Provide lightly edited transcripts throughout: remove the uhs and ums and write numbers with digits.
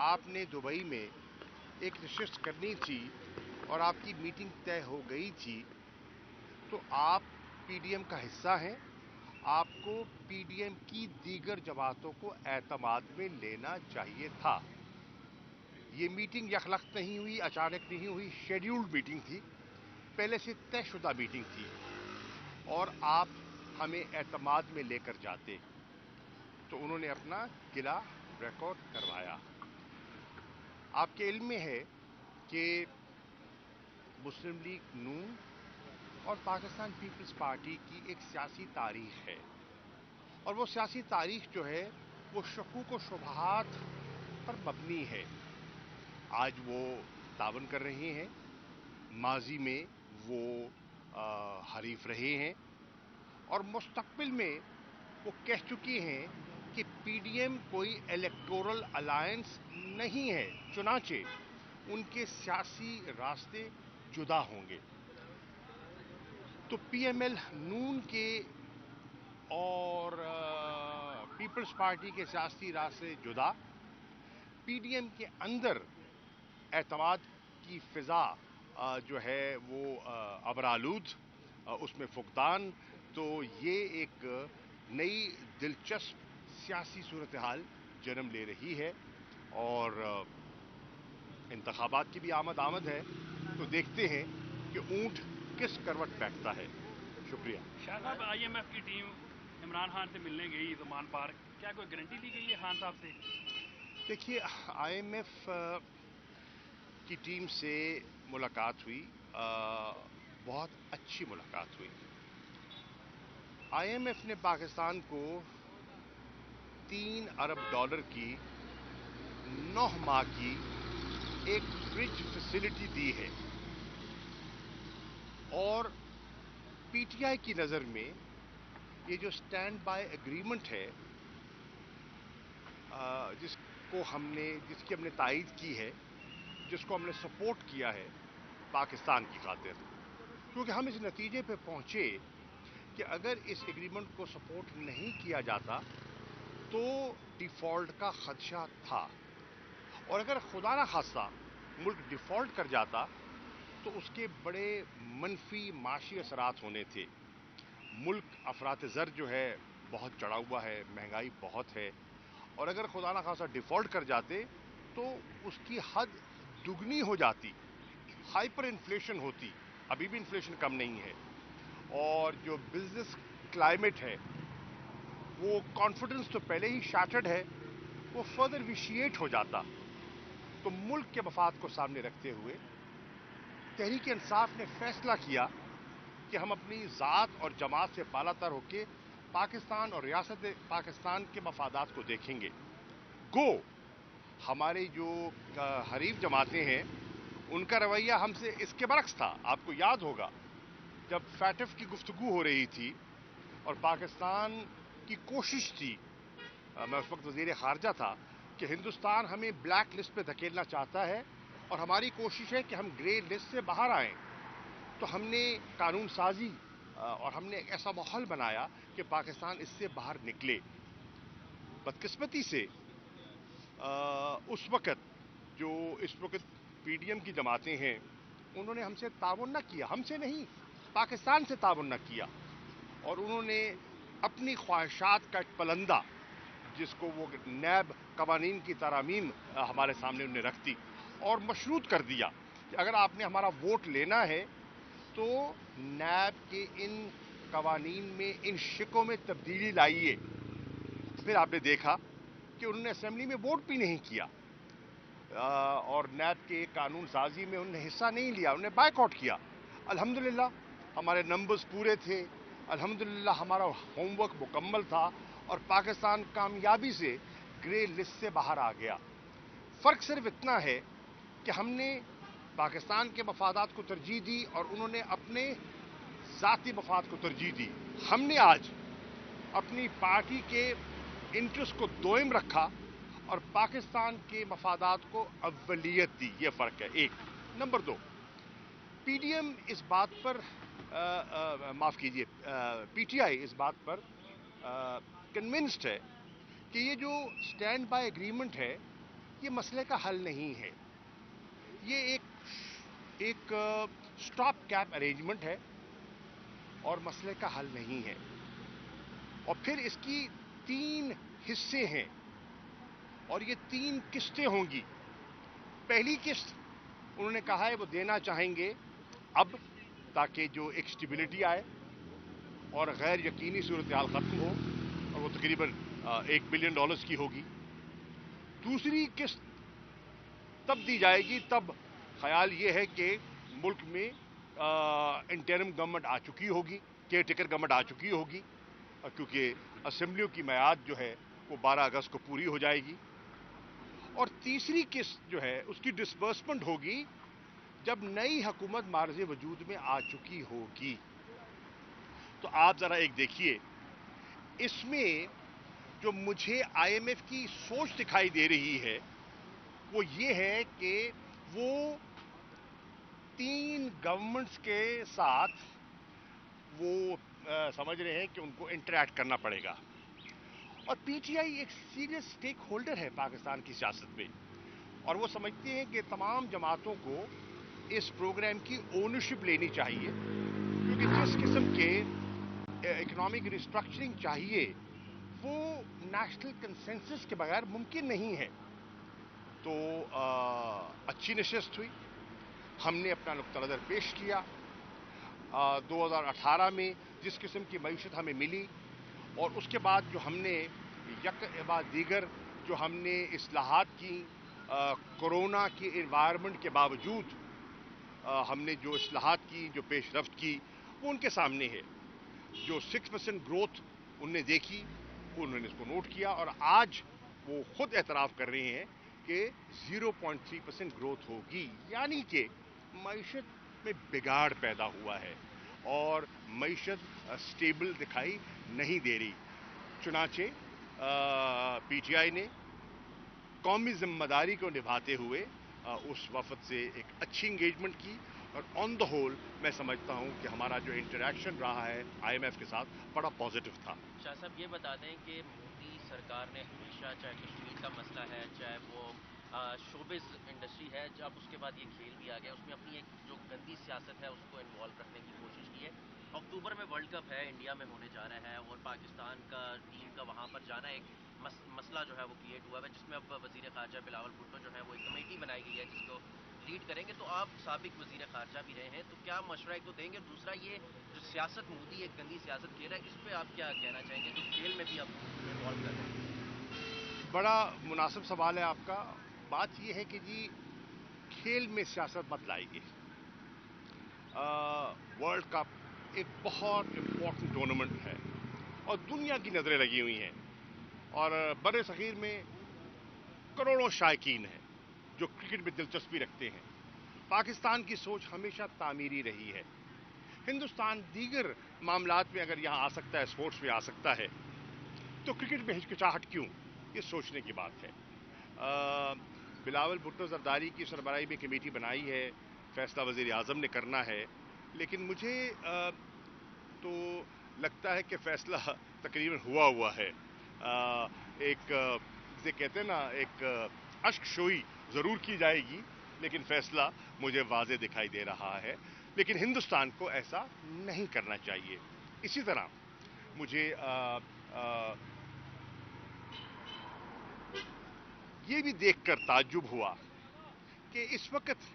آپ نے دبئی میں ایک نشست کرنی تھی اور آپ کی میٹنگ طے ہو گئی تھی، تو آپ پی ڈی ایم کا حصہ ہیں، آپ کو پی ڈی ایم کی دیگر جماعتوں کو اعتماد میں لینا چاہیے تھا۔ یہ میٹنگ یکلخت نہیں ہوئی، اچانک نہیں ہوئی، شیڈیولڈ میٹنگ تھی، پہلے سے طے شدہ میٹنگ تھی، اور آپ ہمیں اعتماد میں لے کر جاتے تو انہوں نے اپنا گلہ ریکارڈ کروایا۔ آپ کے علم میں ہے کہ مسلم لیگ نون اور پاکستان پیپلز پارٹی کی ایک سیاسی تاریخ ہے، اور وہ سیاسی تاریخ جو ہے وہ شکوک و شبہات پر مبنی ہے۔ آج وہ تعاون کر رہے ہیں، ماضی میں وہ حریف رہے ہیں، اور مستقبل میں وہ کہہ چکی ہیں کہ پی ڈی ایم کوئی الیکٹورل الائنس نہیں ہے، چنانچہ ان کے سیاسی راستے جدا ہوں گے۔ تو پی ایم ایل نون کے اور پیپلز پارٹی کے سیاسی راستے جدا، پی ڈی ایم کے اندر اعتماد کی فضا جو ہے وہ ابرآلود، اس میں فقدان، تو یہ ایک نئی دلچسپ سیاسی صورتحال جنم لے رہی ہے، اور انتخابات کی بھی آمد ہے، تو دیکھتے ہیں کہ اونٹ کس کروٹ بیٹھتا ہے۔ شکریہ۔ شاہ صاحب، آئی ایم ایف کی ٹیم عمران خان سے ملنے گئی زمان پارک، کیا کوئی گارنٹی لی گئی ہے خان صاحب سے؟ دیکھیے، آئی ایم ایف کی ٹیم سے ملاقات ہوئی، بہت اچھی ملاقات ہوئی۔ آئی ایم ایف نے پاکستان کو $3 ارب کی 9 ماہ کی ایک برج فیسلٹی دی ہے، اور پی ٹی آئی کی نظر میں یہ جو سٹینڈ بائی ایگریمنٹ ہے، جس کی ہم نے تائید کی ہے، جس کو ہم نے سپورٹ کیا ہے پاکستان کی خاطر، کیونکہ ہم اس نتیجے پہ پہنچے کہ اگر اس ایگریمنٹ کو سپورٹ نہیں کیا جاتا تو ڈیفالٹ کا خدشہ تھا، اور اگر خدا نہ خواستہ ملک ڈیفالٹ کر جاتا تو اس کے بڑے منفی معاشی اثرات ہونے تھے۔ ملک افراط زر جو ہے بہت چڑھا ہوا ہے، مہنگائی بہت ہے، اور اگر خدا نہ خواستہ ڈیفالٹ کر جاتے تو اس کی حد دگنی ہو جاتی، ہائپر انفلیشن ہوتی، ابھی بھی انفلیشن کم نہیں ہے، اور جو بزنس کلائمیٹ ہے، وہ کانفیڈنس تو پہلے ہی شاٹرڈ ہے، وہ فردر ویشیٹ ہو جاتا۔ تو ملک کے مفاد کو سامنے رکھتے ہوئے تحریک انصاف نے فیصلہ کیا کہ ہم اپنی ذات اور جماعت سے بالا تر ہو کے پاکستان اور ریاست پاکستان کے مفادات کو دیکھیں گے۔ گو ہماری جو حریف جماعتیں ہیں ان کا رویہ ہم سے اس کے برعکس تھا۔ آپ کو یاد ہوگا جب فیٹف کی گفتگو ہو رہی تھی اور پاکستان کی کوشش تھی، میں اس وقت وزیر خارجہ تھا، کہ ہندوستان ہمیں بلیک لسٹ پہ دھکیلنا چاہتا ہے اور ہماری کوشش ہے کہ ہم گرے لسٹ سے باہر آئیں، تو ہم نے قانون سازی اور ہم نے ایک ایسا ماحول بنایا کہ پاکستان اس سے باہر نکلے۔ بدقسمتی سے اس وقت پی ڈی ایم کی جماعتیں ہیں، انہوں نے ہم سے تعاون نہ کیا، ہم سے نہیں، پاکستان سے تعاون نہ کیا، اور انہوں نے اپنی خواہشات کا ایک پلندہ، جس کو وہ نیب قوانین کی ترامیم ہمارے سامنے انہوں نے رکھ دی اور مشروط کر دیا کہ اگر آپ نے ہمارا ووٹ لینا ہے تو نیب کے ان قوانین میں، ان شکوں میں تبدیلی لائیے۔ پھر آپ نے دیکھا کہ انہوں نے اسمبلی میں ووٹ بھی نہیں کیا، اور نیب کے قانون سازی میں انہوں نے حصہ نہیں لیا، انہوں نے بائیک آؤٹ کیا۔ الحمدللہ ہمارے نمبرز پورے تھے، الحمدللہ ہمارا ہوم ورک مکمل تھا، اور پاکستان کامیابی سے گرے لسٹ سے باہر آ گیا۔ فرق صرف اتنا ہے کہ ہم نے پاکستان کے مفادات کو ترجیح دی اور انہوں نے اپنے ذاتی مفاد کو ترجیح دی۔ ہم نے آج اپنی پارٹی کے انٹرسٹ کو دوئم رکھا اور پاکستان کے مفادات کو اولیت دی، یہ فرق ہے ایک۔ نمبر دو، پی ڈی ایم اس بات پر معاف کیجئے، پی ٹی آئی اس بات پر کنونسڈ ہے کہ یہ جو سٹینڈ بائی ایگریمنٹ ہے یہ مسئلے کا حل نہیں ہے. یہ ایک سٹاپ کیپ ارینجمنٹ ہے اور مسئلے کا حل نہیں ہے. اور پھر اس کی 3 حصے ہیں اور یہ 3 قسطیں ہوں گی. پہلی قسط انہوں نے کہا ہے وہ دینا چاہیں گے اب تاکہ جو ایک سٹیبلٹی آئے اور غیر یقینی صورتحال ختم ہو, اور وہ تقریباً $1 بلین کی ہوگی. دوسری قسط تب دی جائے گی, تب خیال یہ ہے کہ ملک میں انٹرم گورنمنٹ آ چکی ہوگی, کیئر ٹیکر گورنمنٹ آ چکی ہوگی, کیونکہ اسمبلیوں کی میعاد جو ہے وہ 12 اگست کو پوری ہو جائے گی. اور تیسری قسط جو ہے اس کی ڈسبرسمنٹ ہوگی جب نئی حکومت معرض وجود میں آ چکی ہوگی. تو آپ ذرا ایک دیکھیے, اس میں جو مجھے آئی ایم ایف کی سوچ دکھائی دے رہی ہے وہ یہ ہے کہ وہ 3 گورنمنٹس کے ساتھ وہ سمجھ رہے ہیں کہ ان کو انٹریکٹ کرنا پڑے گا. اور پی ٹی آئی ایک سیریس سٹیک ہولڈر ہے پاکستان کی سیاست میں, اور وہ سمجھتے ہیں کہ تمام جماعتوں کو اس پروگرام کی اونرشپ لینی چاہیے, کیونکہ جس قسم کے اکنامک ریسٹرکچرنگ چاہیے وہ نیشنل کنسنسس کے بغیر ممکن نہیں ہے. تو اچھی نشست ہوئی, ہم نے اپنا نقطہ نظر پیش کیا. 2018 میں جس قسم کی معیشت ہمیں ملی اور اس کے بعد جو ہم نے یک بعد دیگر جو ہم نے اصلاحات کی, کورونا کی انوائرمنٹ کے باوجود ہم نے جو اصلاحات کی, جو پیش رفت کی, وہ ان کے سامنے ہے. جو 6% گروتھ ان نے دیکھی, انہوں نے اس کو نوٹ کیا, اور آج وہ خود اعتراف کر رہے ہیں کہ 0.3% گروتھ ہوگی. یعنی کہ معیشت میں بگاڑ پیدا ہوا ہے اور معیشت سٹیبل دکھائی نہیں دے رہی. چنانچہ پی ٹی آئی نے قومی ذمہ داری کو نبھاتے ہوئے اس وفد سے ایک اچھی انگیجمنٹ کی, اور آن دا ہول میں سمجھتا ہوں کہ ہمارا جو انٹریکشن رہا ہے آئی ایم ایف کے ساتھ بڑا پازیٹو تھا. شاہ صاحب یہ بتا دیں کہ مودی سرکار نے ہمیشہ, چاہے کشمیر کا مسئلہ ہے, چاہے وہ شوبز انڈسٹری ہے, جب اس کے بعد یہ کھیل بھی آ گیا, اس میں اپنی ایک جو گندی سیاست ہے اس کو انوالو رکھنے کی کوشش کی ہے. اکتوبر میں ورلڈ کپ ہے, انڈیا میں ہونے جا رہا ہے, اور پاکستان کا ٹیم کا وہاں پر جانا ایک مسئلہ جو ہے وہ کریٹ ہوا ہے, جس میں اب وزیر خارجہ بلاول بھٹو جو ہے وہ ایک کمیٹی بنائی گئی ہے جس کو لیڈ کریں گے. تو آپ سابق وزیر خارجہ بھی رہے ہیں, تو کیا مشورہ ایک تو دیں گے, دوسرا یہ جو سیاست مودی ایک گندی سیاست کھیل رہا ہے, اس پہ آپ کیا کہنا چاہیں گے جو کھیل میں بھی آپ انوالو کر رہے ہیں؟ بڑا مناسب سوال ہے آپ کا. بات یہ ہے کہ جی کھیل میں سیاست مت لائیے. ورلڈ کپ ایک بہت امپورٹنٹ ٹورنامنٹ ہے اور دنیا کی نظریں لگی ہوئی ہیں, اور بر صغیر میں کروڑوں شائقین ہیں جو کرکٹ میں دلچسپی رکھتے ہیں. پاکستان کی سوچ ہمیشہ تعمیری رہی ہے. ہندوستان دیگر معاملات میں اگر یہاں آ سکتا ہے, اسپورٹس میں آ سکتا ہے, تو کرکٹ میں ہچکچاہٹ کیوں؟ یہ سوچنے کی بات ہے. بلاول بھٹو زرداری کی سربراہی میں کمیٹی بنائی ہے, فیصلہ وزیر اعظم نے کرنا ہے, لیکن مجھے تو لگتا ہے کہ فیصلہ تقریباً ہوا ہے. ایک جسے کہتے ہیں نا, ایک اشک شوئی ضرور کی جائے گی, لیکن فیصلہ مجھے واضح دکھائی دے رہا ہے. لیکن ہندوستان کو ایسا نہیں کرنا چاہیے. اسی طرح مجھے یہ بھی دیکھ کر تعجب ہوا کہ اس وقت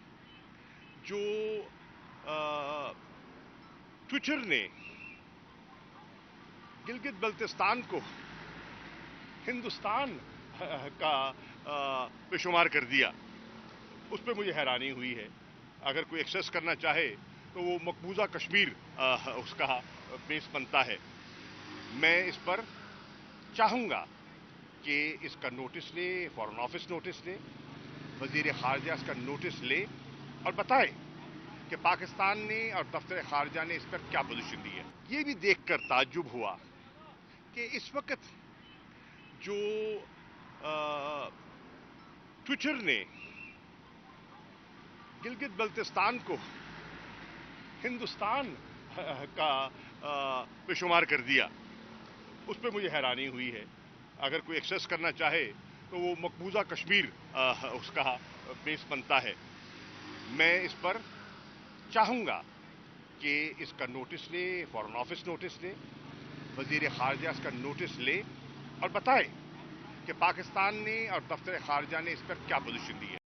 جو ٹویٹر نے گلگت بلتستان کو ہندوستان کا پہ شمار کر دیا, اس پہ مجھے حیرانی ہوئی ہے. اگر کوئی ایکسیس کرنا چاہے تو وہ مقبوضہ کشمیر اس کا بیس بنتا ہے. میں اس پر چاہوں گا کہ اس کا نوٹس لے, فارن آفس نوٹس لے, وزیر خارجہ اس کا نوٹس لے اور بتائے کہ پاکستان نے اور دفتر خارجہ نے اس پر کیا پوزیشن دی ہے. یہ بھی دیکھ کر تعجب ہوا کہ اس وقت جو ٹویٹر نے گلگت بلتستان کو ہندوستان کا پہ شمار کر دیا, اس پہ مجھے حیرانی ہوئی ہے. اگر کوئی ایکسیس کرنا چاہے تو وہ مقبوضہ کشمیر اس کا بیس بنتا ہے. میں اس پر چاہوں گا کہ اس کا نوٹس لے, فارن آفس نوٹس لے, وزیر خارجہ اس کا نوٹس لے اور بتائے کہ پاکستان نے اور دفتر خارجہ نے اس پر کیا پوزیشن دی ہے.